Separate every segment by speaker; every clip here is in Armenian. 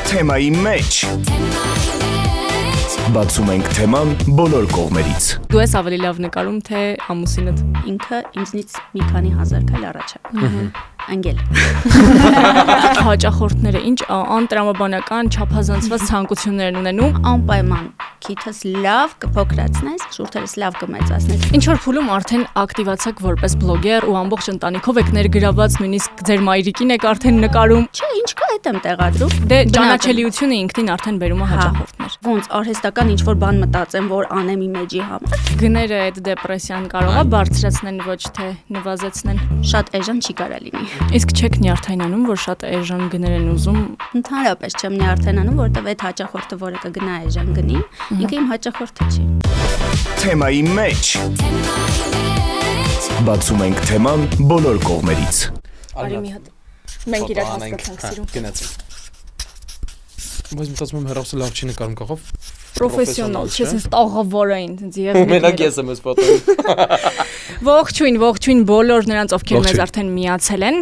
Speaker 1: Թեմայի մեջ բացում ենք թեման բոլոր կողմերից։
Speaker 2: Դու ես ավելի լավ նկարում, թե ամուսինդ։
Speaker 3: Ինքը ինձնից մի քանի հազար քայլ առաջ է։ Անգել։
Speaker 2: Հաճախորդները ինչ անտրամաբանական չափազանցված ցանկություններ են ունենում։
Speaker 3: Անպայման քիթս լավ կփոքրացնես, շուրթերս լավ կմեծացնես։
Speaker 2: Ինչ որ փուլում արդեն ակտիվացաք որպես բլոգեր ու ամբողջ ընտանիքով եք ներգրաված, նույնիսկ ձեր մայրիկին եք արդեն նկարում։
Speaker 3: Չէ, ինչ կա այդ եմ տեղադրում։
Speaker 2: Դե ճանաչելիությունը ինքնին արդեն բերում է հաճախորդներ։
Speaker 3: Ոնց արհեստական ինչ որ բան մտածեմ, որ անեմ իմ էջի համար։
Speaker 2: Գները այդ դեպրեսիան կարող է բարձրացնել, ոչ թե նվազեցնել։
Speaker 3: Շատ էժան չի կարա լինի։
Speaker 2: Իսկ չեք նյարդայնանում, որ շատ էժան գներ են ուզում։
Speaker 3: Ընդհանրապես չեմ նյարդայնանում, որտեվ այդ հաճախորդը, որը կգնա էժան գնի, ինքը իմ հաճախորդը չի։
Speaker 1: Թեմայի մեջ բացում ենք թեման բոլոր կողմերից։
Speaker 2: Արի մի հատ։ Մենք իրար հասկացանք սիրում։
Speaker 4: Գնացինք։ Բայց մտածում եմ հեռախոսը լավ չի նկարում կողով։
Speaker 2: Պրոֆեսիոնալ, չես ես տաղավարային, ինձ եւ
Speaker 4: Մենակ ես եմ ես ֆոտոյում։
Speaker 2: Ողջույն բոլոր նրանց, ովքեր մեզ արդեն միացել են։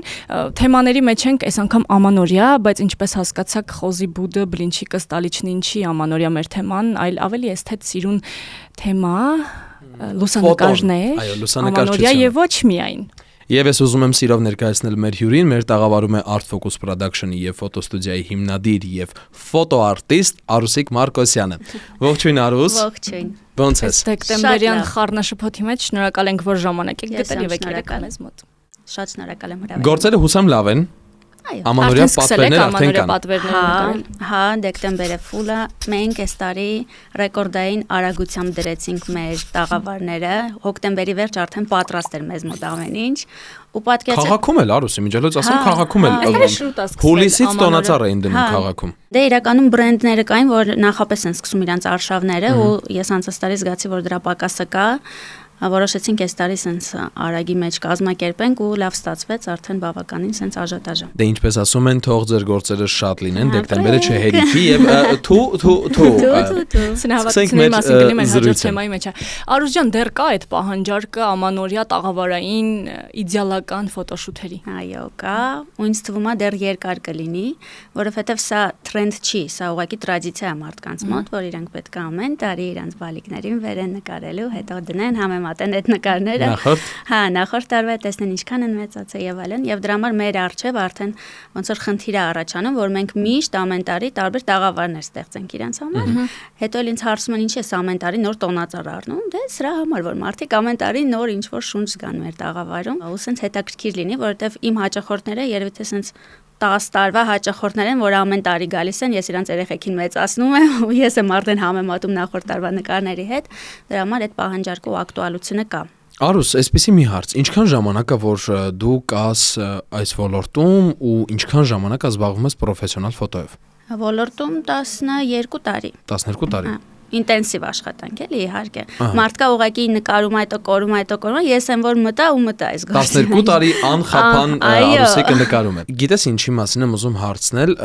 Speaker 2: Թեմաների մեջ ենք այս անգամ ամանորյա, բայց ինչպես հասկացաք, խոզի բուդը, բլինչիկը, ստալիչնինչի ամանորյա մեր թեման, այլ ավելի էսթետ սիրուն թեմա, լուսանկարներ, ամանորյա եւ ոչ միայն։
Speaker 4: Եվ ես ուզում եմ սիրով ներկայացնել մեր հյուրին, մեր տաղավարում է Art Focus Production-ի եւ ֆոտոստուդիայի հիմնադիր եւ ֆոտոարտիստ Արուսիկ Մարկոսյանը։ Ողջույն Արուս։
Speaker 3: Ողջույն։
Speaker 4: Ոնց ես։
Speaker 2: Դեկտեմբերյան խառնաշփոթի մեջ շնորհակալ ենք, որ ժամանակ եք գտել եւ եք եկել մեզ մոտ։
Speaker 3: Շատ շնորհակալ եմ հրավերին։
Speaker 4: Գործերը հուսամ լավ են։ Ամանորյա պատվերներ արդեն կան։
Speaker 3: Հա, դեկտեմբերը ֆուլը մենք այս տարի ռեկորդային արագությամբ դրեցինք մեր տաղավարները։ Հոկտեմբերի վերջ արդեն պատրաստ էր մեզ մոտ ամեն ինչ։ Ու պատկերացրեք
Speaker 4: Քաղաքում էլ Արուսի միջելոց ասեմ քաղաքում էլ։ Հուլիսից տոնածառ էին դնում քաղաքում։
Speaker 3: Դե իրականում բրենդները կային, որ նախապես են սկսում իրանց արշավները ու ես անցած տարի զգացի, որ դրա պակասը կա։ Որոշեցինք այս տարի սենց արագի մեջ կազմակերպենք ու լավ ստացվեց արդեն բավականին սենց աժատաժը։
Speaker 4: Դե ինչպես ասում են, թող ձեր գործերը շատ լինեն, դեկտեմբերը չհերիքի եւ թու
Speaker 2: Սնահավատությունների մասին գնում են հաջորդ թեմայի մեջ։ Արուս ջան, դեռ կա այդ պահանջարկը ամանորյա տաղավարային իդեալական ֆոտոշութերի։
Speaker 3: Այո, կա, ու ինձ թվում է դեռ երկար կլինի, որովհետեւ սա թրենդ չի, սա ուղղակի տրադիցիա է մարդկանց մոտ, որ իրանք պետք է ամեն տարի իրանց բալիկներին վերեն նկարելու, հետո դնեն համեմատեն այդ նկարները։ Հա, նախորդ տարվա տեսնեն ինչքան են մեծացել եւ այլն, եւ դրա համար մեր արժեվ արդեն ոնց որ խնդիր է առաջանում, որ մենք միշտ ամեն տարի տարբեր տաղավարներ ստեղծենք իրանց համար։ Հետո էլ ինձ հարցում են ինչի է ամեն տարի նոր տոնածառ առնում, դե սրա համար որ մարդիկ ամեն տարի նոր ինչ որ շունչ զգան մեր տաղավարում, ու սենց հետաքրքիր լինի, որովհետեւ իմ հաճախորդները երևի թե սենց 10 տարվա հաճախորդներ են, որ ամեն տարի գալիս են, ես իրանց երեխեքին մեծացնում եմ ու ես եմ արդեն համեմատում նախորդ տարվա նկարների հետ, դրա համար այդ պահանջարկը ու ակտուալությունը կա։
Speaker 4: Արուս, այսպեսի մի հարց, ինչքան ժամանակ է որ դու կաս այս ոլորտում ու ինչքան ժամանակ է զբաղվում ես պրոֆեսիոնալ ֆոտոյով։
Speaker 3: Ոլորտում 12 տարի։
Speaker 4: 12 տարի։
Speaker 3: Ինտենսիվ աշխատանք էլի իհարկե։ Մարդկա ուղղակի նկարում այդո կորում, ես եմ որ մտա ու մտա այս գործը։
Speaker 4: 12 տարի անխափան Արուսիկը նկարում է։ Գիտես ինչի մասին եմ ուզում հարցնել,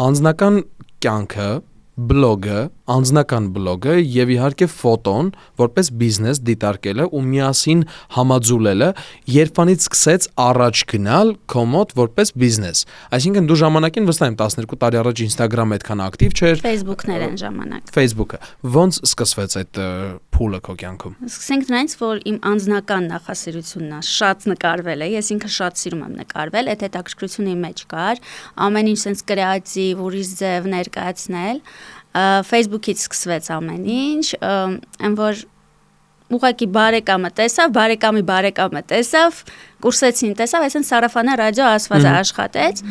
Speaker 4: անձնական կյանքը, բլոգը, անձնական բլոգը եւ իհարկե ֆոտոն որպես բիզնես դիտարկելը ու միասին համաձուլելը երբանից սկսեց առաջ գնալ քո մոտ որպես բիզնես։ Այսինքն դու ժամանակին վստահ եմ 12 տարի առաջ Instagram-ը այդքան ակտիվ չէր։
Speaker 3: Facebook-ներ են ժամանակ։
Speaker 4: Facebook-ը։ Ոնց սկսվեց այդ փուլը քո կյանքում։
Speaker 3: Սկսենք նրանից, որ իմ անձնական նախասիրությունն է շատ նկարվել է, ես ինքը շատ սիրում եմ նկարվել, այդ հետաքրքրությունը իմ մեջ կար, ամեն ինչ sense կրեատիվ, ուրիշ ձև ներկայացնել։ Facebook-ից սկսվեց ամեն ինչ, այն որ ուղղակի բարեկամը տեսավ, կուրսեցին տեսավ, այսինքն սարաֆանը ռադիո ասված է աշխատեց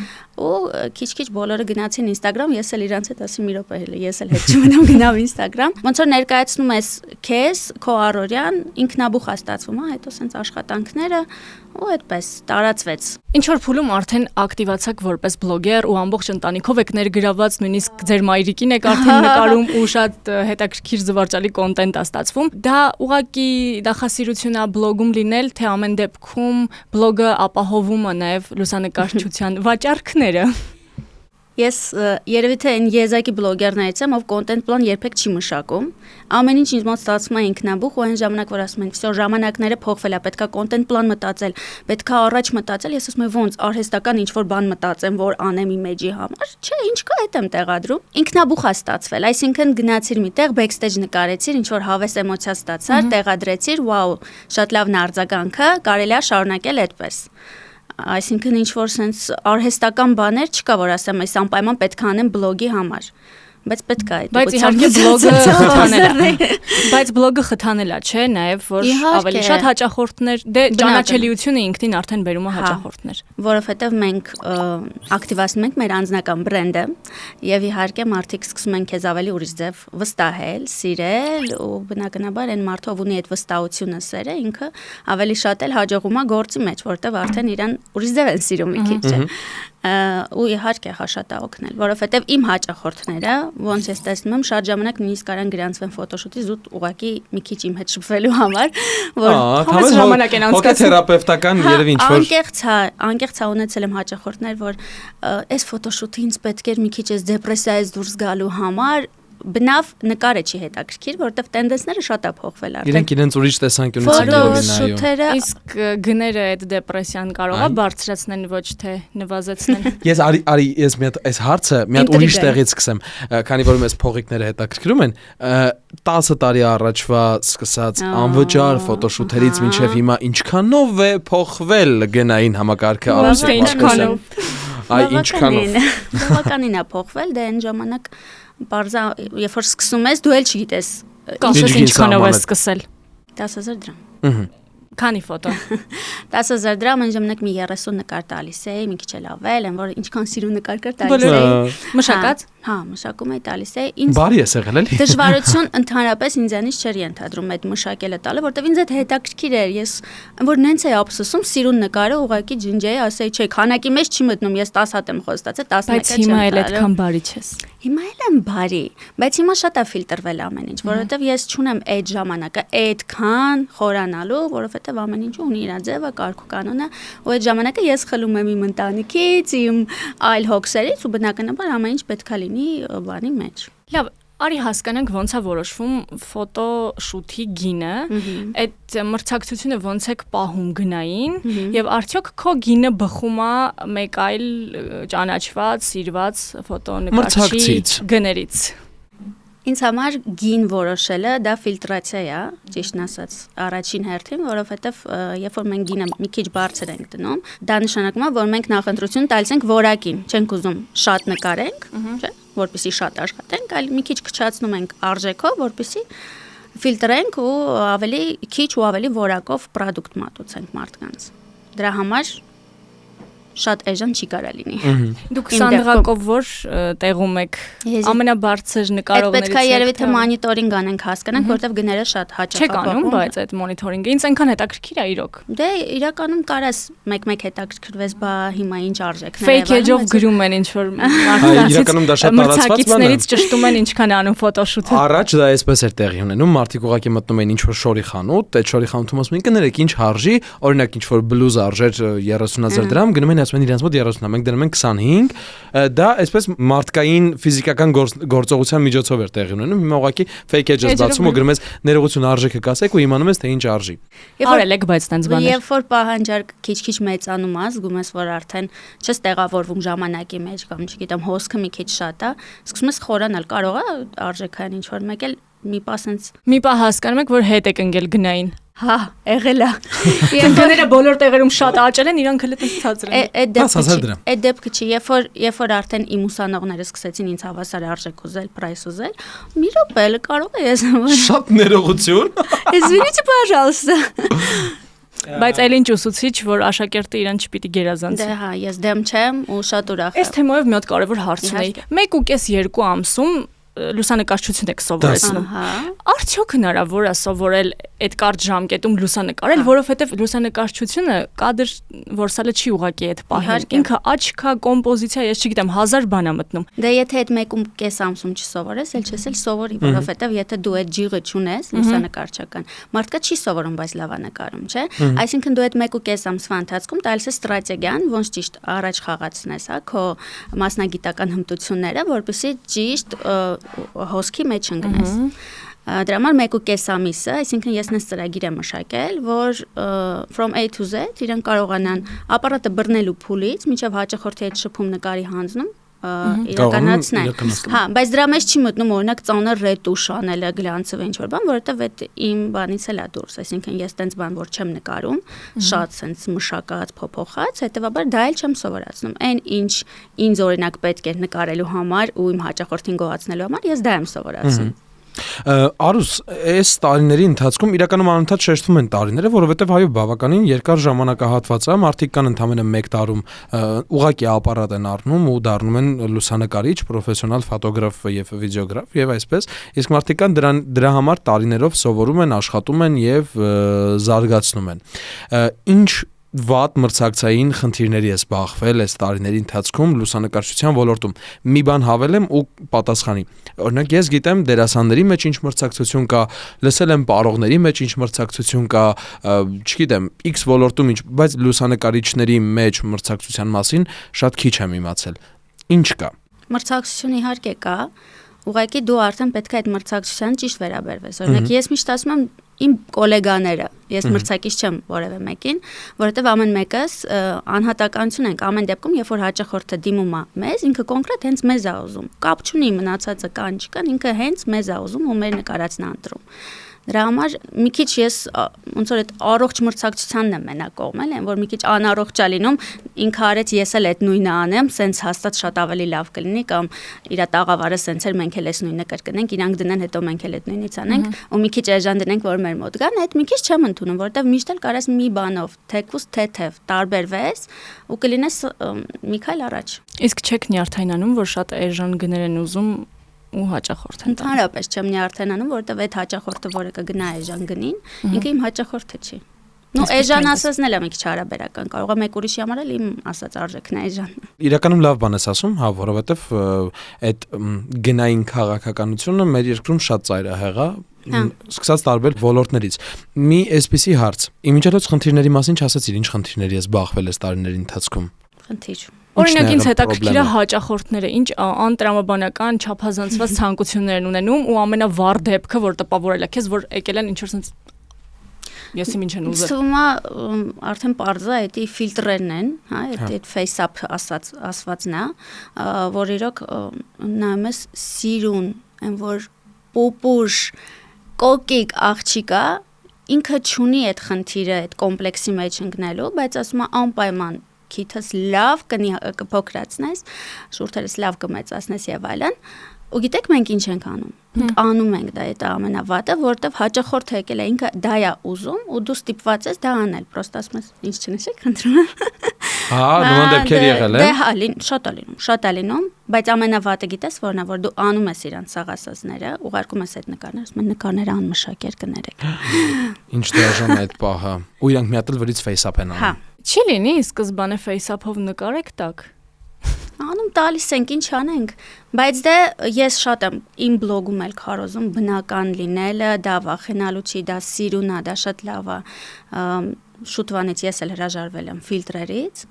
Speaker 3: ու քիչ-քիչ բոլորը գնացին Instagram, ես էլ իրանց հետ ասի մի րոպե հենց ես էլ հետ չմնամ գնամ Instagram։ Ոնց որ ներկայացնում ես քեզ, քո առօրյան, ինքնաբուխ է ստացվում, հա, հետո սենց աշխատանքները ու այդպես տարածվեց։
Speaker 2: Ինչ որ փուլում արդեն ակտիվացաք որպես բլոգեր ու ամբողջ ընտանիքով եք ներգրաված, նույնիսկ ձեր մայրիկին եք արդեն նկարում ու շատ հետաքրքիր զվարճալի կոնտենտ է ստացվում։ Դա ուղղակի նախասիրություն է բլոգում լինել, թե ամեն դեպքում բլոգը ապահովում է նաև լուսանկարչության վաճառքները։
Speaker 3: Ես երևի թե այն եզակի բլոգերներից եմ, ով կոնտենտ պլան երբեք չի մշակում։ Ամեն ինչ ինձ մոտ ստացվում է ինքնաբուխ, ու այն ժամանակ որ ասում են, «Всё, ժամանակները փոխվել է, պետքա կոնտենտ պլան մտածել, պետքա առաջ մտածել», ես ասում եմ, ոնց արհեստական ինչ-որ բան մտածեմ, որ անեմ իմեջի համար։ Չէ, ինչ կա, այդ եմ տեղադրում։ Ինքնաբուխ է ստացվել, այսինքն գնացիր միտեղ, backstage նկարեցիր, ինչ-որ հավես էմոցիա ստացար, տեղադրեցիր, վաու, շատ լավն է արձագանքը, կարելի է շարունակել այդպես։ Այսինքն ինչ-որ sense արհեստական բաներ չկա, որ ասեմ, այս անպայման պետք է անեմ բլոգի համար, բայց պետք է այդ։
Speaker 2: Բայց իհարկե բլոգը խթանել է։ Բայց բլոգը խթանել է, չէ՞, նաև որ ավելի շատ հաճախորդներ, դե ճանաչելիությունը ինքնին արդեն բերում է հաճախորդներ։
Speaker 3: Որովհետև մենք ակտիվացնում ենք մեր անձնական բրենդը, եւ իհարկե մարդիկ սկսում են քեզ ավելի ուրիշ ձև վստահել, սիրել, ու բնականաբար այն մարդը, ով ունի այդ վստահությունը, սերը, ինքը ավելի շատ էլ հաջողում է գործի մեջ, որտեվ արդեն իրան ուրիշ ձև են սիրում մի քիչ, չէ՞։ Ու իհարկե շատ է օգնել, որովհետև իմ հաճախորդները, ոնց ես տեսնում եմ, շատ ժամանակ նույնիսկ կարան գրանցվեն ֆոտոշուտի զուտ ուղակի մի քիչ իմ հետ շփվելու համար, որ
Speaker 2: ժամանակ են անցկացնում։
Speaker 4: Թերապևտական երևի ինչ որ
Speaker 3: անկեղծ ունեցել եմ հաճախորդներ, որ այս ֆոտոշուտը ինձ պետք էր մի քիչ այս դեպրեսիայից դուրս գալու համար, բնավ նկարը չի հետաքրքիր, որովհետև տենդենսները շատ է փոխվել արդեն։
Speaker 4: Իրենք իրենց ուրիշ տեսանկյունից են
Speaker 3: ֆոտոշութերը,
Speaker 2: իսկ գները այդ դեպրեսիան կարող է բարձրացնել, ոչ թե նվազեցնել։
Speaker 4: Ես արի ես մի հատ այս հարցը մի հատ ուրիշ տեղից սկսեմ, քանի որ մեզ փողիկները հետաքրքրում են, 10 տարի առաջվա սկսած անվճար ֆոտոշութերից մինչև հիմա ինչքանով է փոխվել գնային համակարգը
Speaker 2: Արուսի ինչքանով։
Speaker 4: Այ ինչքանով։
Speaker 3: Բավականին է փոխվել, դե այն ժամանակ բարձա, երբ որ սկսում ես, դու էլ չգիտես
Speaker 2: Կասես ինչքանով է սկսել։
Speaker 3: 10,000 դրամ։
Speaker 2: Քանի ֆոտո։
Speaker 3: 10,000 դրամ այն ժամանակ մի 30 նկար տալիս էի, մի քիչ էլ ավել, այն որ ինչքան սիրուն նկար կար տալիս էի։
Speaker 2: Մշակած։
Speaker 3: Հա, մշակում էի տալիս էի։ Ինձ
Speaker 4: բարի է եղել էլի։
Speaker 3: Դժվարություն ընդհանրապես ինձանից չէր ենթադրում այդ մշակելը տալը, որտեվ ինձ այդ հետաքրքիր էր, ես որ նենց էի ափսոսում, սիրուն նկարը ուղակի ջնջեի, ասեի, չէ, քանակի մեջ չի մտնում, ես 10 հատ եմ խոստացել, 11
Speaker 2: Բայց հիմա էլ այդքան բարի չես։
Speaker 3: Հիմա էլ եմ բարի, բայց հիմա շատ է ֆիլտրվել ամեն ինչ, որովհետև ես չունեմ այդ ժամանակը այդքան խորանալու, որովհետև ամեն ինչ ունի իր ձևը, կարգ ու կանոնը, ու այդ ժամանակը ես խլում եմ իմ ընտանիքից, իմ այլ հոգսերից ու բնականաբար ամեն ինչ պետք է լինի բանի մեջ։
Speaker 2: Լավ, արի հասկանանք ոնց է որոշվում ֆոտոշութի գինը, այդ մրցակցությունը ոնց է պահում գնային եւ արդյոք քո գինը բխում է մեկ այլ ճանաչված, սիրված ֆոտոնկարչի գներից։
Speaker 3: Ինձ համար գին որոշելը դա ֆիլտրացիա է, ճիշտն ասած, առաջին հերթին, որովհետև երբ որ մենք գինը մի քիչ բարձր ենք դնում, դա նշանակում է, որ մենք նախընտրություն տալիս ենք որակին, չենք ուզում շատ նկարենք, չէ՞, որպեսզի շատ աշխատենք, այլ մի քիչ քչացնում ենք արժեքով, որպեսզի ֆիլտրենք ու ավելի քիչ ու ավելի որակով պրոդուկտ մատուցենք մարդկանց։ Դրա համար շատ էժան չի կարա լինի։
Speaker 2: Դուք Սանդրակով որ տեղում եք ամենաբարձր նկարողներից։
Speaker 3: Պետք է երևի թե մոնիտորինգ անենք, հասկանանք, որտեղ գները շատ հաճախ
Speaker 2: Չեք անում, բայց այդ մոնիտորինգը ինձ այնքան հետաքրքիր է իրոք։
Speaker 3: Դե իրականում կարաս մեկ-մեկ հետաքրքրվես, բա հիմա ինչ արժեքներ
Speaker 2: Fake edge-ով գրում են ինչ որ մարդկանցից ճշտում են ինչքան անում ֆոտոշութը։
Speaker 4: Առաջ դա այսպես էր տեղի ունենում, մարդիկ ուղղակի մտնում են ինչ որ շորի խանութ, այդ շորի խանութում ասում են կներեք ինչ հարժի, օրինակ ինչ որ բլուզ արժեր 30,000 դրամ, գնում են ասում են իրենց մոտ 30, մենք դնում ենք 25, դա այսպես մարդկային ֆիզիկական գործողության միջոցով էր տեղի ունենում, հիմա ուղղակի fake edge-ը բացում ու գրում ես ներողություն արժեքը կասեք ու իմանում ես թե ինչ արժի։
Speaker 2: Արել եք բայց տենց բաներ։
Speaker 3: Երբ որ պահանջարկ քիչ-քիչ մեծանում է, զգում ես որ արդեն չես տեղավորվում ժամանակի մեջ կամ չգիտեմ հոսքը մի քիչ շատ է, սկսում ես խորանալ, կարող է արժեքային ինչ որ մեկ էլ մի պահ sense
Speaker 2: մի պահ հասկանում եք որ հետ եք ընկել գնային։
Speaker 3: Հա, եղել է։
Speaker 2: Գները բոլոր տեղերում շատ աճել են, իրանք հենց ցածր են։
Speaker 3: Այդ դեպքը չի, երբ որ արդեն իմ ուսանողները սկսեցին ինձ հավասար արժեք ուզել, պրայս ուզել, մի րոպե էլ կարող է ես։
Speaker 4: Շատ ներողություն։
Speaker 3: Извините, пожалуйста։
Speaker 2: Բայց այլ ինչ ուսուցիչ, որ աշակերտը իրան չպիտի գերազանցի։
Speaker 3: Դե հա, ես դեմ չեմ ու շատ ուրախ եմ։
Speaker 2: Այս թեմայով մի հատ կարևոր հարց ունեի։ 1.5-2 ամսում լուսանկարչություն եք սովորեցնում։
Speaker 3: Ահա։
Speaker 2: Արդյոք հնարավոր է սովորել այդ կարճ ժամկետում լուսանկարել, որովհետև լուսանկարչությունը կադր որսալը չի ուղղակի այդ պահին։ Ինքը աչք է, կոմպոզիցիա, ես չգիտեմ, 1000 բան է մտնում։
Speaker 3: Դե եթե այդ 1.5 ամսում չսովորես, էլ չես էլ սովորի, որովհետև եթե դու այդ ջիղը չունես լուսանկարչական, մարդկա չի սովորում, բայց լավ է նկարում, չէ՞։ Այսինքն դու այդ 1.5 ամսվա ընթացքում տալիս ես ստրատեգիան, ոնց ճիշտ առաջ խաղացնես, հա, քո մասնագիտական հմտությունները, որպեսզի ճիշտ հոսքի մեջ ընկնես։ Դրա համար 1.5 ամիսը, այսինքն ես նես ծրագիր եմ մշակել, որ from A to Z իրեն կարողանան ապարատը բռնելու փուլից մինչև հաճախորդի այդ շփում նկարի հանձնում իրականացնել։ Հա, բայց դրա մեջ չի մտնում օրինակ ծանր ռետուշ անելը, գլանցով ինչ որ բան, որովհետև այդ իմ բանից էլ է դուրս, այսինքն ես տենց բան որ չեմ նկարում, շատ սենց մշակած, փոփոխած, հետեւաբար դա էլ չեմ սովորացնում։ Այն ինչ ինձ օրինակ պետք է նկարելու համար ու իմ հաճախորդին գոհացնելու համար ես դա եմ սովորացնում։
Speaker 4: Արուս, այս տարիների ընթացքում իրականում անընդհատ շեշտվում են տարիները, որովհետև այո, բավականին երկար ժամանակահատված է, մարդիկ կան ընդամենը 1 տարում ուղղակի ապարատ են առնում ու դառնում են լուսանկարիչ, պրոֆեսիոնալ ֆոտոգրաֆ եւ վիդեոգրաֆ եւ այսպես, իսկ մարդիկ կան դրա համար տարիներով սովորում են, աշխատում են եւ զարգացնում են։ Ինչ վատ մրցակցային խնդիրների է զբաղվել այս տարիների ընթացքում լուսանկարչության ոլորտում։ Մի բան հավելեմ ու պատասխանի։ Օրինակ ես գիտեմ դերասանների մեջ ինչ մրցակցություն կա, լսել եմ պարողների մեջ ինչ մրցակցություն կա, չգիտեմ, X ոլորտում ինչ, բայց լուսանկարիչների մեջ մրցակցության մասին շատ քիչ եմ իմացել։ Ինչ կա։
Speaker 3: Մրցակցություն իհարկե կա, ուղղակի դու արդեն պետք է այդ մրցակցության ճիշտ վերաբերվես։ Օրինակ ես միշտ ասում եմ իմ գոլեգաները, ես մրցակից չեմ որևէ մեկին, որովհետև ամեն մեկս անհատականություն ենք, ամեն դեպքում, երբ որ հաճախորդը դիմում է մեզ, ինքը կոնկրետ հենց մեզ է ուզում։ Կապ չունի մնացածը կան չկան, ինքը հենց մեզ է ուզում ու մեր նկարածն է ընտրում։ Դրա համար մի քիչ ես ոնց որ այդ առողջ մրցակցությանն եմ մենակ կողմել, այն որ մի քիչ անառողջ է լինում, ինքը արեց ես էլ այդ նույնը անեմ, սենց հաստատ շատ ավելի լավ կլինի կամ իր տաղավարը սենց էր մենք էլ էս նույնը կրկնենք, իրանք դնեն, հետո մենք էլ այդ նույնից անենք ու մի քիչ էժան դնենք, որ մեր մոտ գան, այդ մի քիչ չեմ ընդունում, որովհետև միշտ էլ կարես մի բանով թեկուս թեթև տարբերվես ու կլինես մի քայլ առաջ։
Speaker 2: Իսկ չեք նյարդայնանում, որ շատ էժան գներ են ուզում ու հաճախորդ են տանում։
Speaker 3: Ընդհանրապես չեմ նյարդայնանում, որովհետև այդ հաճախորդը, որը կգնա էժան գնին, ինքը իմ հաճախորդը չի։ Ну էժան ասածն էլ է մի քիչ հարաբերական, կարող է մեկ ուրիշի համար էլ իմ ասած արժեքն է էժան։
Speaker 4: Իրականում լավ բան ես ասում, հա, որովհետև այդ գնային քաղաքականությունը մեր երկրում շատ ծայրահեղ է, սկսած տարբեր ոլորտներից։ Մի այսպիսի հարց. Իմիջիայլոց խնդիրների մասին չասացիր, ինչ խնդիրների ես զբաղվել այս տարիների ընթացքում։
Speaker 3: Խնդիր։
Speaker 2: Օրինակ ինձ հետաքրքիր է հաճախորդները ինչ անտրամաբանական չափազանցված ցանկություններ են ունենում ու ամենավառ դեպքը, որ տպավորել է քեզ, որ եկել են ինչ որ sense ես ինչ են ուզել։
Speaker 3: Սումա արդեն parza էդի ֆիլտրերն են, հա, այդ face-up ասվածն է, որ իրոք նայում ես սիրուն, այն որ պուպուշ կոկիկ աղջիկա ինքը չունի այդ խնդիրը, այդ կոմպլեքսի մեջ ընկնելու, բայց ասում է անպայման քիթս լավ կփոքրացնես, շուրթերս լավ կմեծացնես եւ այլն։ Ու գիտեք մենք ինչ ենք անում։ Մենք անում ենք դա ամենավատը, որովհետեւ հաճախորդը եկել է ինքը դա է ուզում ու դու ստիպված ես դա անել, պրոստը ասում ես ինչ չնշեք, խնդրում եմ։
Speaker 4: Հա, նման դեպքեր եղել է։
Speaker 3: Դե հա, շատ է լինում, բայց ամենավատը գիտես որն է, որ դու անում ես իրանց սաղասածները, ուղարկում ես այդ նկարները, ասում են նկարները անմշակեր կներեք։
Speaker 4: Ինչ դաժան է այդ պահը։ Ու իրանք մի հատ էլ վրից face-up են անում։
Speaker 3: Հա։
Speaker 2: Չի լինի սկզբանե face-up-ով նկարեք տակ։
Speaker 3: Անում տալիս ենք, ինչ անենք, բայց դե ես շատ եմ իմ բլոգում էլ քարոզում բնական լինելը, դա վախենալու չի, դա սիրուն է, դա շատ լավ է։ Շուտվանից ես էլ հրաժարվել եմ ֆիլտրերից,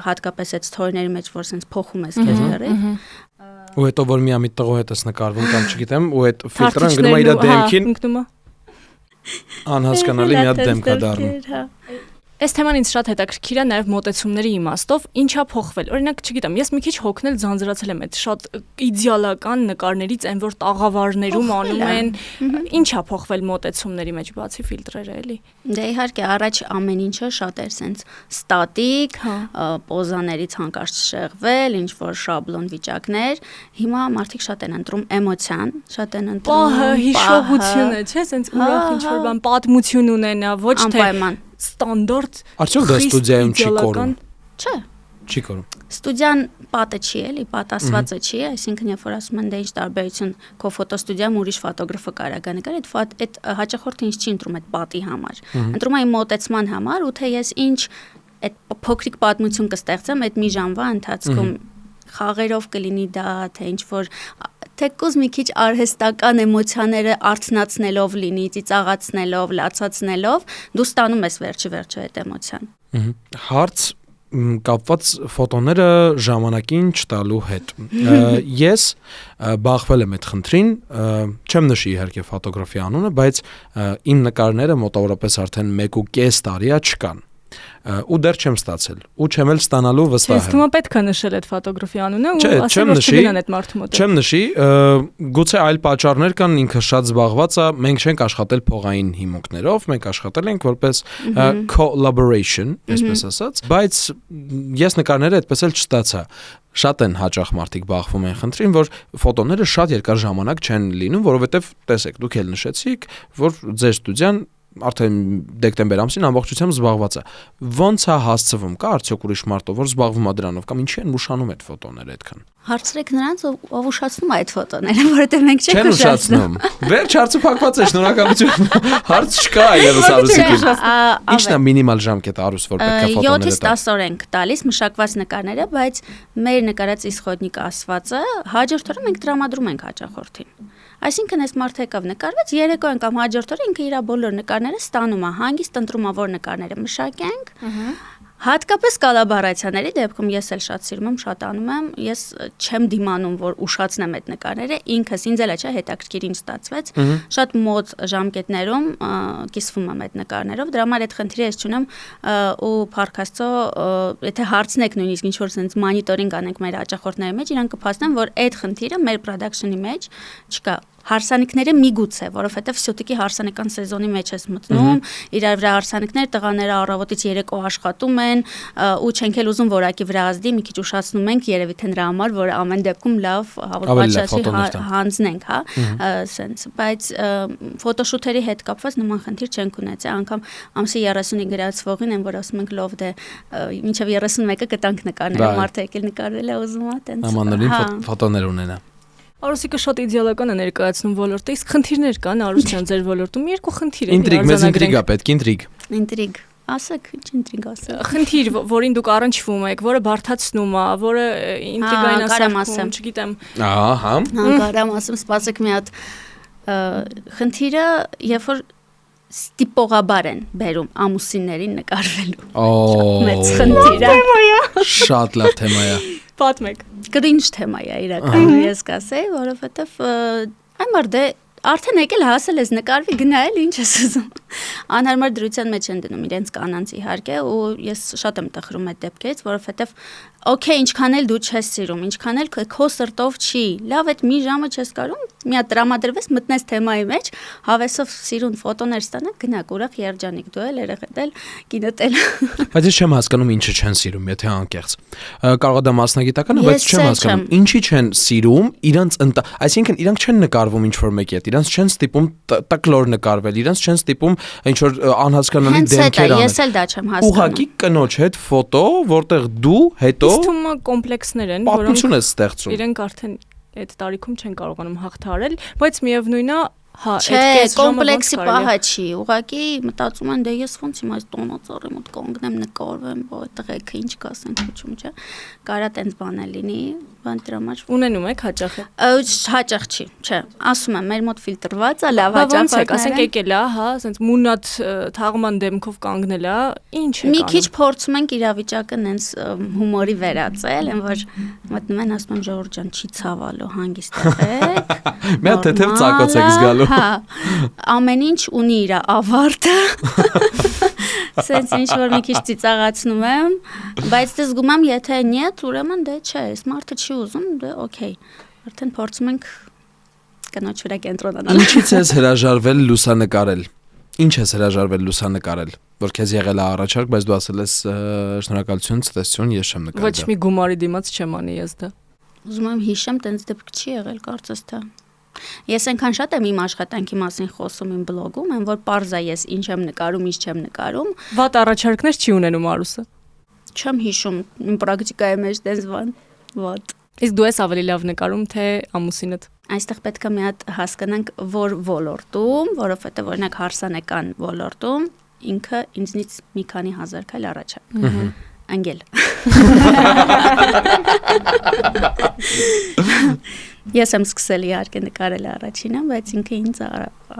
Speaker 3: հատկապես այդ story-ների մեջ, որ sense փոխում ես քեզ լրիվ։
Speaker 4: Ու հետո որ միամիտ տղու հետ ես նկարվում կամ չգիտեմ, ու այդ ֆիլտրը ընկնում է իր դեմքին։ Անհասկանալի մի հատ դեմք է դառնում։
Speaker 2: Այս թեման ինձ շատ հետաքրքիր է նաև մոտեցումների իմաստով, ինչա փոխվել։ Օրինակ, չգիտեմ, ես մի քիչ հոգնել ձանձրացել եմ այդ շատ իդեալական նկարներից, այն որ տաղավարներում անում են, ինչա փոխվել մոտեցումների մեջ բացի ֆիլտրերը, էլի։
Speaker 3: Դե իհարկե, առաջ ամեն ինչը շատ էր սենց ստատիկ, պոզաներից հանկարծ շեղվել, ինչ որ շաբլոն վիճակներ։ Հիմա մարդիկ շատ են ընտրում էմոցիան, շատ են ընտրում
Speaker 2: պահը, հիշողությունը, չէ՞, սենց ուրախ ինչ որ բան, պատմություն ունենա, ոչ թե
Speaker 3: անպայման
Speaker 2: ստանդարտ։
Speaker 4: Արդյոք դա ստուդիայում չի կորում։
Speaker 3: Չէ։
Speaker 4: Չի կորում։
Speaker 3: Ստուդիան պատը չի, էլի, պատասվածը չի, այսինքն երբ որ ասում են դե ինչ տարբերություն քո ֆոտոստուդիայում ուրիշ ֆոտոգրաֆը կարա գա նկարի, այդ հաճախորդը ինձ չի ընտրում այդ պատի համար։ Ընտրում է իմ մոտեցման համար ու թե ես ինչ այդ փոքրիկ պատմություն կստեղծեմ այդ մի ժամվա ընթացքում խաղերով կլինի դա, թե ինչ որ թեկուզ մի քիչ արհեստական էմոցիաները արթնացնելով լինի, ծիծաղացնելով, լացացնելով, դու ստանում ես վերջը այդ էմոցիան։
Speaker 4: Հարց կապված ֆոտոները ժամանակին չտալու հետ։ Ես բախվել եմ այդ խնդրին, չեմ նշի իհարկե ֆոտոգրաֆի անունը, բայց իմ նկարները մոտավորապես արդեն 1.5 տարի է չկան։ Ու դեռ չեմ ստացել ու չեմ էլ ստանալու վստահ եմ։
Speaker 2: Ես թվում է պետք է նշել այդ ֆոտոգրաֆի անունը ու ասել որ չգնան այդ մարդու մոտ։
Speaker 4: Չեմ նշի, գուցե այլ պատճառներ կան, ինքը շատ զբաղված է, մենք չենք աշխատել փողային հիմունքներով, մենք աշխատել ենք որպես collaboration, այսպես ասած, բայց ես նկարները այդպես էլ չստացա։ Շատ են հաճախ մարդիկ բախվում են խնդրին, որ ֆոտոները շատ երկար ժամանակ չեն լինում, որովհետև տեսեք, դուք էլ նշեցիք, որ ձեր ստուդիան արդեն դեկտեմբեր ամսին ամբողջությամբ զբաղված է։ Ոնց է հասցվում, կա արդյոք ուրիշ մարդ, որ զբաղվում է դրանով կամ ինչի են ուշանում այդ ֆոտոները այդքան։
Speaker 3: Հարցրեք նրանց, ով ուշացնում է այդ ֆոտոները, որովհետև մենք չենք
Speaker 4: ուշացնում։ Վերջ հարցը փակված է, շնորհակալություն։ Հարց չկա այլևս Արուսիկին։ Ինչն է մինիմալ ժամկետը Արուս, որ պետք է ֆոտոները
Speaker 3: 7-ից 10 օր ենք տալիս մշակված նկարները, բայց մեր նկարած իսխոդնիկ ասվածը հաջորդ օրը մենք տրամադրում ենք հաճախորդին։ Այսինքն այս մարդը եկավ նկարվեց, երեկոյան կամ հաջորդ օրը ինքը իր բոլոր նկարները ստանում է, հանգիստ ընտրում է որ նկարները մշակենք։ Հատկապես կոլաբորացիաների դեպքում ես էլ շատ սիրում եմ, շատ անում եմ, ես չեմ դիմանում, որ ուշացնեմ այդ նկարները, ինքս ինձ էլ չէ հետաքրքիր ինչ ստացվեց, շատ մոտ ժամկետներում կիսվում եմ այդ նկարներով, դրա համար այդ խնդիրը ես չունեմ ու փառք Աստծո, եթե հարցնեք նույնիսկ ինչ որ sense մոնիտորինգ անենք մեր հաճախորդների մեջ, իրանք կփաստեն, որ այդ խնդիրը մեր production-ի մեջ չկա։ Հարսանիքները միգուցե, որովհետև всё-таки հարսանեկան սեզոնի մեջ ես մտնում, իրար վրա հարսանիքներ, տղաները առավոտից երեկո աշխատում են, ու չենք էլ ուզում որակի վրա ազդի, մի քիչ ուշացնում ենք, երևի թե նրա համար, որ ամեն դեպքում լավ հաղորդաշարի հանձնենք, հա, sense, բայց ֆոտոշութերի հետ կապված նման խնդիր չենք ունեցել, անգամ ամսի 30-ի գրածվողին են, որ ասում ենք լով դե մինչև 31-ը կտանք նկարները, մարդը եկել նկարվել է ուզում է, տենց։
Speaker 4: Ամանորին ֆոտոներ ունենա։
Speaker 2: Արուսիկը շատ իդեալական է ներկայացնում ոլորտը, իսկ խնդիրներ կան Արուսյան ձեր ոլորտում, երկու խնդիր է։
Speaker 4: Ինտրիգ, մեծ ինտրիգա պետք,
Speaker 3: ինտրիգ։ Ասեք, ինչ ինտրիգ ասեք։
Speaker 2: Խնդիր, որին դուք առնչվում եք, որը բարթացնում է, որը ինտրիգային ասում, չգիտեմ։
Speaker 4: Ահա։
Speaker 3: Կարամ ասում, սպասեք մի հատ խնդիրը, երբ որ ստիպողաբար են բերում ամուսիններին նկարվելու։ Մեծ խնդիր է։
Speaker 4: Շատ լավ թեմա է։
Speaker 2: Պատմեք։
Speaker 3: Կրինջ թեմա է իրականում, ես կասեի, որովհետև այն մարդը արդեն եկել հասել ես նկարվի գնալ, ինչ ես ուզում։ Անհարմար դրության մեջ են դնում իրենց կանանց իհարկե ու ես շատ եմ տխրում այդ դեպքից, որովհետև օքեյ, ինչքան էլ դու չես սիրում, ինչքան էլ քո սրտով չի, լավ այդ մի ժամը չես կարում, մի հատ տրամադրվես, մտնես թեմայի մեջ, հավեսով սիրուն ֆոտոներ ստանաք, գնաք ուրախ երջանիկ, դու էլ երեխեքել, կինոտել։
Speaker 4: Բայց ես չեմ հասկանում ինչը չեն սիրում, եթե անկեղծ։ Կարող է դա մասնագիտական է, բայց չեմ հասկանում, ինչի չեն սիրում, այսինքն իրանք չեն նկարվում ինչ որ մեկի հետ, իրանք չեն ստիպում տկլոր նկարվել, իրանք չեն ստիպում ինչ որ անհասկանալի դեմքեր անել։
Speaker 3: Ես էլ դա չեմ հասկանում։
Speaker 4: Ուղղակի կնոջ հետ ֆոտո, որտեղ դու հետո
Speaker 2: Թվում է կոմպլեքսներ են,
Speaker 4: որոնք ստեղծում։
Speaker 2: Իրենք արդեն այդ տարիքում չեն կարողանում հաղթահարել, բայց միևնույնն է, հա,
Speaker 3: այդ կես կոմպլեքսի պահը չի, ուղղակի մտածում են դե ես ոնց իմ այս տոնածառի մոտ կանգնեմ նկարվեմ, որ տղեկը ինչ կասեն քուչում, չէ։ Կարա տենց բաներ լինի, բան դրա համար
Speaker 2: ունենում եք հաճախ։
Speaker 3: Հաճախ չի, չէ։ Ասում եմ, մեր մոտ ֆիլտրված է, լավ
Speaker 2: հաճախ, ասենք եկել է, հա, ասենց մունատ թաղման դեմքով կանգնել է, ինչ է։
Speaker 3: Մի քիչ փորձում ենք իրավիճակը նենց հումորի վերածել, են որ մտնում են ասում եմ Ժողովուրդ ջան, չի ցավալու, հանգիստ եղեք։
Speaker 4: Մի հատ թեթև ծակոց եք զգալու։
Speaker 3: Հա, ամեն ինչ ունի իր ավարտը։ Սենց ինչ որ մի քիչ ծիծաղացնում եմ, բայց դե զգում եմ, եթե նյետ, ուրեմն դե չէ, այս մարդը չի ուզում, դե օքեյ։ Արդեն փորձում ենք կնոջ վրա կենտրոնանալ։
Speaker 4: Ինչից ես հրաժարվել լուսանկարել։ Ինչ ես հրաժարվել լուսանկարել, որ քեզ եղել է առաջարկ, բայց դու ասել ես շնորհակալություն, ցտեսություն, ես չեմ նկարել։
Speaker 2: Ոչ մի գումարի դիմաց չեմ անի ես դա։
Speaker 3: Ուզում եմ հիշեմ, տենց դեպք չի եղել, կարծես թե։ Ես այնքան շատ եմ իմ աշխատանքի մասին խոսում իմ բլոգում, որ պարզ է ես ինչ եմ նկարում, ինչ չեմ նկարում։
Speaker 2: Վատ առաջարկներ չի ունենում Արուսը։
Speaker 3: չեմ հիշում իմ պրակտիկայի մեջ դες վատ։
Speaker 2: Իսկ դու ես ավելի լավ նկարում, թե ամուսինդ։
Speaker 3: Այստեղ պետք է մի հատ հասկանանք, որ ոլորտում, որովհետև օրինակ հարսանեկան ոլորտում ինքը ինձնից մի քանի հազար քայլ առաջ է։ Անգել։ Ես եմ սկսել իհարկե նկարել առաջինը, բայց ինքը ինձ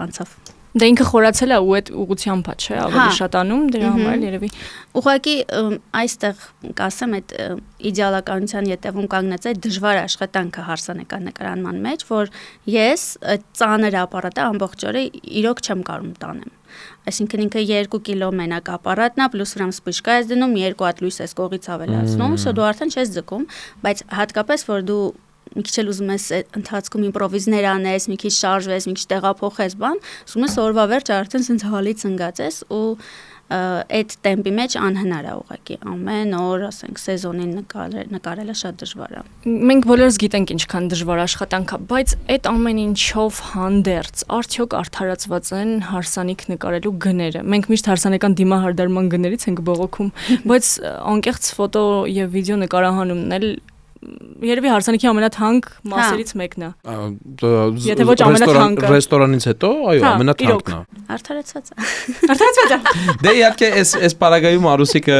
Speaker 3: անցավ։
Speaker 2: Դե ինքը խորացել է ու այդ ուղղությամբ է, չէ՞, ավելի շատ անում դրա համար երևի։
Speaker 3: Ուղղակի այստեղ կասեմ այդ իդեալականության յետևում կանգնած այդ դժվար աշխատանքը հարսանեկան նկարանման մեջ, որ ես այդ ծանր ապարատը ամբողջ օրը իրոք չեմ կարող տանեմ։ Այսինքն ինքը 2 կիլո մենակ ապարատն է, պլյուս ռամ սպիշկա ես դնում, 2 հատ լույս ես կողից ավելացնում, սա դու արդեն չես ձգում, բայց հատկապես որ դու մի քիչ էլ ուզում ես ընթացքում իմպրովիզներ անես, մի քիչ շարժվես, մի քիչ տեղափոխես, ուզում ես օրվա վերջ արդեն sense հալի ծնգած ես ու այդ տեմպի մեջ անհնար է ուղղակի ամեն օր, ասենք, սեզոնին նկարելը շատ դժվար է։
Speaker 2: Մենք բոլորս գիտենք ինչքան դժվար աշխատանք է, բայց այդ ամեն ինչով հանդերձ արդյոք արդարացված են հարսանիք նկարելու գները։ Մենք միշտ հարսանեկան դիմահարդարման գներից ենք բողոքում, բայց անկեղծ ֆոտո եւ վիդեո նկարահանումն էլ երևի հարսանիքի ամենաթանկ մասերից մեկն է։ Եթե ոչ ամենաթանկը։
Speaker 4: Ռեստորանից հետո, այո, ամենաթանկն է։
Speaker 3: Արդարացված է։
Speaker 2: Արդարացված է։
Speaker 4: Դե իհարկե այս պարագայում Արուսիկը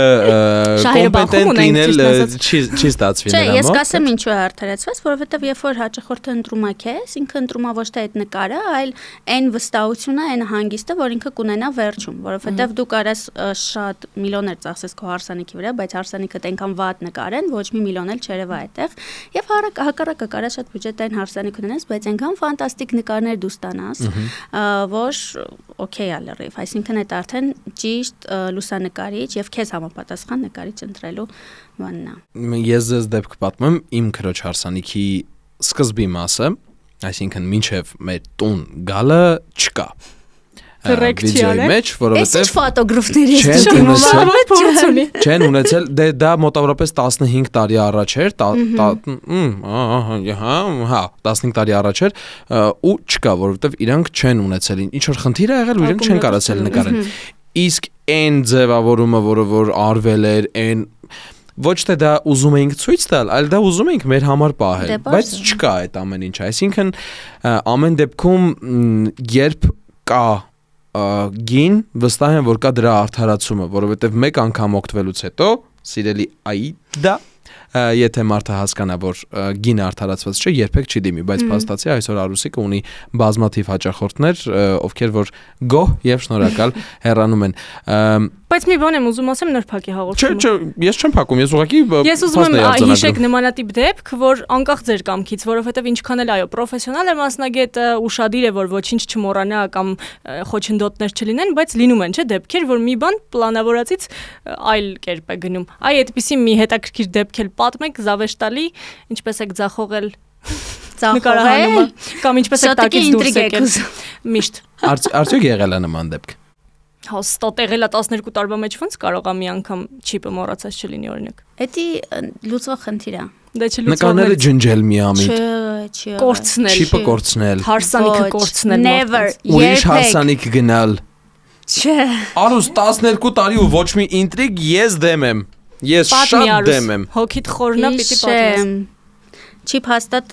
Speaker 4: կոմպետենտ լինել չի ստացվի
Speaker 3: նրա
Speaker 4: մոտ։
Speaker 3: Չէ, ես կասեմ ինչու է արդարացված, որովհետև երբ որ հաճախորդը ընտրում է քեզ, ինքը ընտրում է ոչ թե այդ նկարը, այլ այն վստահությունը, այն հանգիստը, որ ինքը կունենա վերջում, որովհետև դու կարաս շատ միլիոներ ծախսես քո հարսանիքի վրա, բայց հարսանիքդ այնքան վատ նկարեն, ոչ մի միլիոն էլ չերևա այդտեղ, եւ հակառակը կարաս շատ բյուջետային հարսանիք ունենաս, բայց այնքան ֆանտաստիկ նկարներ դու ստանաս, որ օքեյ է լրիվ, այսինքն այդ արդեն ճիշտ լուսանկարիչ եւ քեզ համապատասխան նկարիչ ընտրելու բանն է։
Speaker 4: Ես ձեզ դեպք պատմեմ իմ քրոջ հարսանիքի սկզբի մասը, այսինքն մինչև մեր տուն գալը չկա։ Վիդեոյի մեջ, որովհետև
Speaker 3: Այս ֆոտոգրաֆների
Speaker 4: չեն ունեցել, դե դա մոտավորապես 15 տարի առաջ էր, 15 տարի առաջ էր ու չկա, որովհետև իրանք չեն ունեցել, ինչ որ խնդիր է եղել ու իրանք չեն կարողացել նկարել։ Իսկ այն ձևավորումը, որ արվել էր, այն ոչ թե դա ուզում էինք ցույց տալ, այլ դա ուզում էինք մեր համար պահել, բայց չկա այդ ամեն ինչը, այսինքն ամեն դեպքում երբ կա գին վստահ եմ որ կա դրա արդարացումը, որովհետև մեկ անգամ օգտվելուց հետո սիրելի Աիդա եթե մարդը հասկանա որ գինը արդարացված չէ, երբեք չի դիմի, բայց փաստացի այսօր Արուսիկը ունի բազմաթիվ հաճախորդներ, ովքեր որ գոհ եւ շնորհակալ հեռանում են։
Speaker 2: Բայց մի բան եմ ուզում ասեմ նոր փակի հաղորդումը։
Speaker 4: Չէ, ես չեմ փակում, ես ուղղակի
Speaker 2: ես ուզում եմ հիշեք նմանատիպ դեպք, որ անկախ ձեր կամքից, որովհետև ինչքան էլ այո, պրոֆեսիոնալ է մասնագետը, ուշադիր է, որ ոչինչ չմոռանա կամ խոչընդոտներ չլինեն, բայց լինում են, չէ, դեպքեր, որ մի բան պլանավորածից այլ կերպ է գնում։ Այ այդպիսի մի հետաքրքիր դեպք էլ պատմեք, զավեշտալի, ինչպես եք ձախողել նկարահանումը կամ ինչպես եք տակից դուրս եկել։ Միշտ։
Speaker 4: Արդյոք եղել է նման դեպք։
Speaker 2: Հաստատ եղել է 12 տարվա մեջ ոնց կարող է մի անգամ չիպը մոռացած չլինի օրինակ։
Speaker 3: Էդի լուծվող խնդիր է։
Speaker 2: Դա չի լուծվում։
Speaker 4: Նկարները ջնջել միամիտ։
Speaker 3: Չի։
Speaker 2: Կորցնել։
Speaker 4: Չիպը կորցնել։
Speaker 2: Հարսանիքը կորցնել։
Speaker 3: Never։
Speaker 4: Ուրիշ հարսանիք գնալ։
Speaker 3: Չէ։
Speaker 4: Արուս 12 տարի ու ոչ մի ինտրիգ ես դեմ եմ։ Ես շատ դեմ եմ։
Speaker 2: Հոգիդ խորնա պիտի պատմես։
Speaker 3: Չիպ հաստատ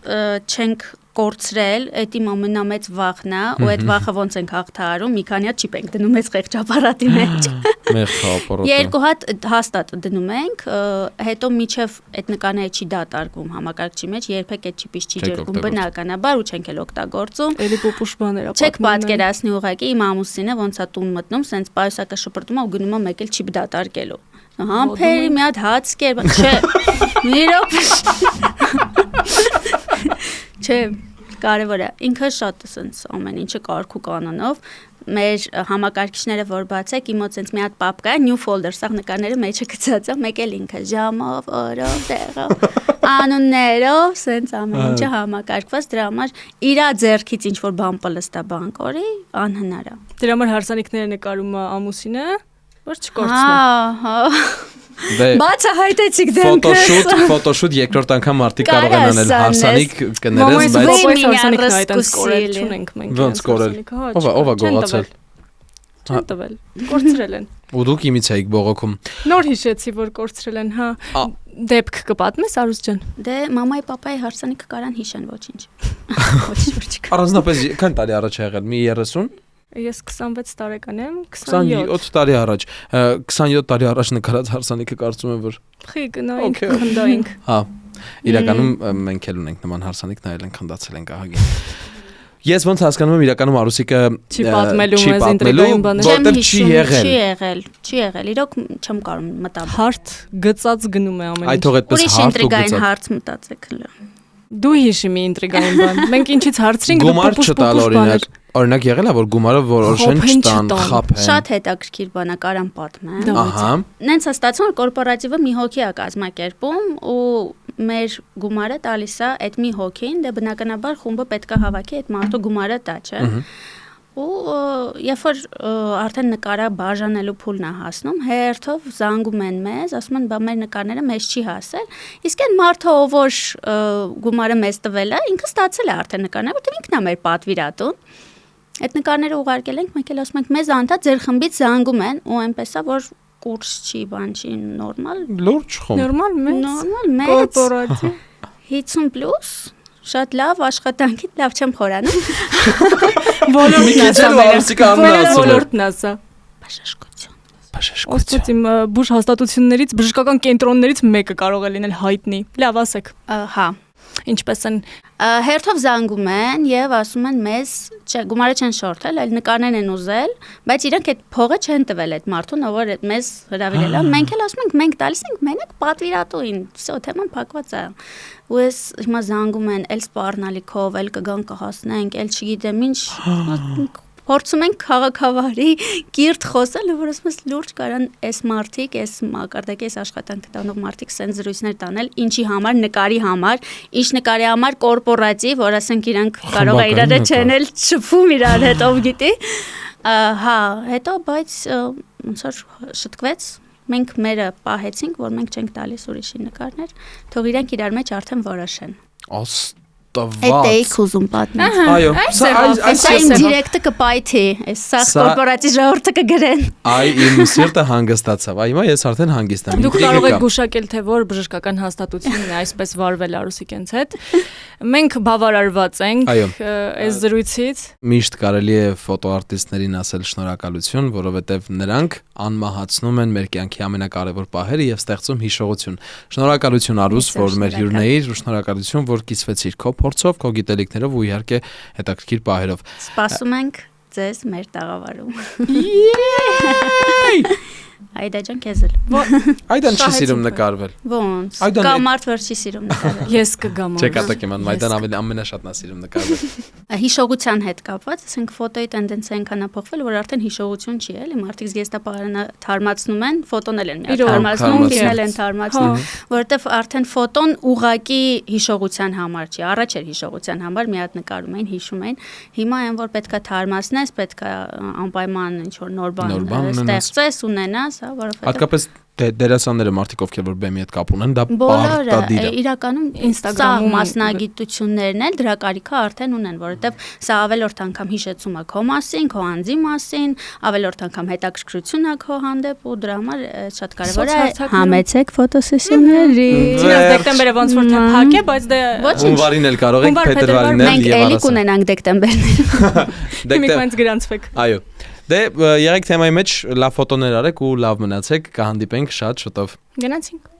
Speaker 3: չենք կորցրել, այդ իմ ամենամեծ վախն է, ու այդ վախը ոնց ենք հաղթահարում, մի քանի հատ չիպ ենք դնում այս խեղճ ապարատի մեջ։
Speaker 4: Մեր ապարատը։
Speaker 3: Երկու հատ հաստատ դնում ենք, հետո միջև այդ նկարները չի դատարկվում համակարգչի մեջ, երբեք այդ չիպից չի ջրվում բնականաբար ու չենք էլ օգտագործում։
Speaker 2: Էլի պուպուշ բաներ է։
Speaker 3: Չեք պատկերացնի ուղղակի իմ ամուսինը ոնց է տուն մտնում, սենց պայուսակը շպրտում է ու գնում է մեկ էլ չիպ դատարկելու։ Համբերի մի հատ հաց կեր, չէ։ Մի Չէ, կարևոր է։ Ինքը շատ սենց ամեն ինչը կարգու կանոնով մեր համակարգիչները որ բացեք, իմ մոտ սենց մի հատ պապկա է, new folder, սա նկարները մեջը գցած է, մեկ էլ ինքը ժամով, օրով, տեղով, անուններով, սենց ամեն ինչը համակարգված, դրա համար իրա ձեռքից ինչ որ բան պլստա բան կորի, անհնար է։
Speaker 2: Դրա համար հարսանիքները նկարում է ամուսինը, որ չկորցնի։ Բացահայտեցիք դեմքս։
Speaker 4: Ֆոտոշուտ երկրորդ անգամ մարդիկ կարող են անել հարսանիք կներես, բայց
Speaker 2: հարսանիքն այդպես կորել չունենք մենք։
Speaker 4: Ոնց կորել։ Ո՞վ է գողացել։
Speaker 2: Չեն տվել։ Կորցրել են։
Speaker 4: Ու դուք իմից էիք բողոքում։
Speaker 2: Նոր հիշեցի, որ կորցրել են, հա։ Դեպք կպատմես Արուս ջան։
Speaker 3: Դե մամայի papai հարսանիքը կարան հիշեն ոչինչ։ Ոչինչ չկա։
Speaker 4: Առանձնապես քան տարի առաջ ա եղել։ Մի 30։
Speaker 2: Ես 26 տարեկան եմ, 27։
Speaker 4: 27 տարի առաջ։ 27 տարի առաջ նկարած հարսանիքը կարծում եմ որ
Speaker 2: Խի գնայինք, խնդայինք։
Speaker 4: Հա։ Իրականում մենք էլ ունենք նման հարսանիք, նայել ենք, խնդացել ենք ահագին։ Ես ոնց հասկանում եմ իրականում Արուսիկը
Speaker 2: չի պատմելու մեզ ինտրիգային բաներ։
Speaker 4: Որտեղ չի եղել։
Speaker 3: Չի եղել։ Իրոք չեմ կարող մտաբել։
Speaker 2: Հարթ գծած գնում է ամեն ինչ։
Speaker 4: Այդ թող այդպես
Speaker 3: Ուրիշ
Speaker 4: հարթ ու
Speaker 3: ինտրիգային
Speaker 4: գծած։
Speaker 3: հարց մտածեք հլը։
Speaker 2: Դու հիշի մի ինտրիգային բան։ Մենք ինչից հարցրինք, դու
Speaker 4: Գումար չտալ օրինակ եղել է որ գումարը որոշեն չտան, խափեն։
Speaker 3: Շատ հետաքրքիր բան է, կարամ պատմեմ։
Speaker 4: Ահա։
Speaker 3: Նենց է ստացվում, որ կորպորատիվը մի հոգի է կազմակերպում ու մեր գումարը տալիս է այդ մի հոգին, դե բնականաբար խումբը պետք է հավաքի այդ մարդու գումարը տա, չէ։ Ու երբ որ արդեն նկարա բաժանելու փուլն է հասնում, հերթով զանգում են մեզ, ասում են, բա մեր նկարները մեզ չի հասել։ Իսկ այն մարդը, ով որ գումարը մեզ տվել է, ինքը ստացել է արդեն նկարները, որտեղ ինքն է մեր պատվիրատուն։ Այդ նկարները ուղարկել ենք, մենք էլ ասում ենք, մեզ անդա ձեր խմբից զանգում են, ու այնպես է, որ կուրս չի, բան չի, նորմալ։
Speaker 4: Լուրջ խումբ։
Speaker 2: Նորմալ մեծ։
Speaker 3: Նորմալ մեծ։
Speaker 2: Կորպորատիվ։
Speaker 3: 50+, շատ լավ աշխատանքի, լավ չեմ խորանում։
Speaker 2: Ոլորտն ասա մեր։
Speaker 4: Արուսիկը ամնացում է։
Speaker 2: Ոլորտն ասա։
Speaker 3: Բաժշկություն։
Speaker 2: Ոստոց իմ բուժ հաստատություններից, բժշկական կենտրոններից մեկը կարող է լինել հայտնի։ Լավ ասեք։
Speaker 3: Հա։
Speaker 2: Ինչպես են
Speaker 3: Հերթով զանգում են եւ ասում են մեզ, չէ, գումարը չեն շորթել, այլ նկարներն են ուզել, բայց իրանք այդ փողը չեն տվել այդ մարդուն, ով որ այդ մեզ հրավիրել է։ Մենք էլ ասում ենք, մենք տալիս ենք մենակ պատվիրատուին, всё, թեման փակված է։ Ու ես հիմա զանգում են, էլ սպառնալիքով, էլ կգան կհասնենք, էլ չգիտեմ ինչ, փորձում ենք քաղաքավարի կիրթ խոսել, որ ասում ես լուրջ կարան այս մարդիկ, այս մակարդակի այս աշխատանքը տանող մարդիկ սենց զրույցներ տանել, ինչի համար, նկարի համար, ինչ նկարի համար կորպորատիվ, որ ասենք իրանք կարող է իրար չենել, շփվում իրար հետ, ով գիտի։ Հա, հետո բայց ոնց որ շտկվեց, մենք մերը պահեցինք, որ մենք չենք տալիս ուրիշի նկարներ, թող իրանք իրար մեջ արդեն որոշեն։ Այդ էիք ուզում պատմել։
Speaker 4: Այո,
Speaker 3: Սա իմ դիրեկտը կպայթի, այս սաղ կորպորատիվ ժողովուրդը կգրեն։
Speaker 4: Այ իմ սիրտը հանգստացավ։ Այ հիմա ես արդեն հանգիստ եմ։
Speaker 2: Դուք կարող եք գուշակել, թե որ բժշկական հաստատությունն է այսպես վարվել Արուսիկենց հետ։ Մենք բավարարված ենք այս զրույցից։
Speaker 4: Միշտ կարելի է ֆոտոարտիստներին ասել շնորհակալություն, որովհետև նրանք անմահացնում են մեր կյանքի ամենակարևոր պահերը եւ ստեղծում հիշողություն։ Շնորհակալություն Արուս, որ մեր հյուրն էիր, ու շնորհակալություն, որ կիսվեցիր քո փորձով, քո գիտելիքներով ու իհարկե հետաքրքիր պահերով։
Speaker 3: Սպասում ենք ձեզ մեր տաղավարում։ Այդա ջան քեզ էլ։
Speaker 4: Այդան չի սիրում նկարվել։
Speaker 3: Ոնց։ Կա մարդ որ չի սիրում նկարվել։
Speaker 2: Ես կգամ։
Speaker 4: Չէ, կատակեմ, Այդան ավելի ամենաշատն է սիրում նկարվել։
Speaker 3: Հիշողության հետ կապված, ասենք ֆոտոյի տենդենսը այնքան է փոխվել, որ արդեն հիշողություն չի, էլի, մարդիկ զգեստապարանը թարմացնում են, ֆոտոն էլ են թարմացնում, գինել են թարմացնում, որովհետև արդեն ֆոտոն ուղակի հիշողության համար չի, առաջ էր հիշողության համար, մի հատ նկարում էին, հիշում էին։ Հիմա այն որ պետքա թարմացնես, պետքա անպայման ինչ որ նոր բան ստեղծես, ունենաս, հա, որովհետև
Speaker 4: հատկապես դերասանները մարդիկ ովքեր որ բեմի հետ կապ ունեն, դա
Speaker 3: բոլորը
Speaker 4: պարտադիր է։
Speaker 3: իրականում Instagram-ում մասնագիտություններն էլ դրա կարիքը արդեն ունեն, որովհետև սա ավելորդ անգամ հիշեցում է քո մասին, քո անձի մասին, ավելորդ անգամ հետաքրքրություն է քո հանդեպ ու դրա համար շատ կարևոր է համեցեք ֆոտոսեսիոների։
Speaker 2: Չնայած դեկտեմբերը ոնց որ թե փակ է, բայց դե
Speaker 4: Հունվարին էլ կարող եք, փետրվարին էլ
Speaker 3: մենք
Speaker 4: եւ
Speaker 3: էլի կունենանք դեկտեմբերին։
Speaker 2: Հիմա ինձ գրանցվեք։
Speaker 4: Այո։ Դե եղեք թեմայի մեջ լավ ֆոտոներ արեք ու լավ մնացեք, կհանդիպենք շատ շուտով։
Speaker 2: Գնացինք։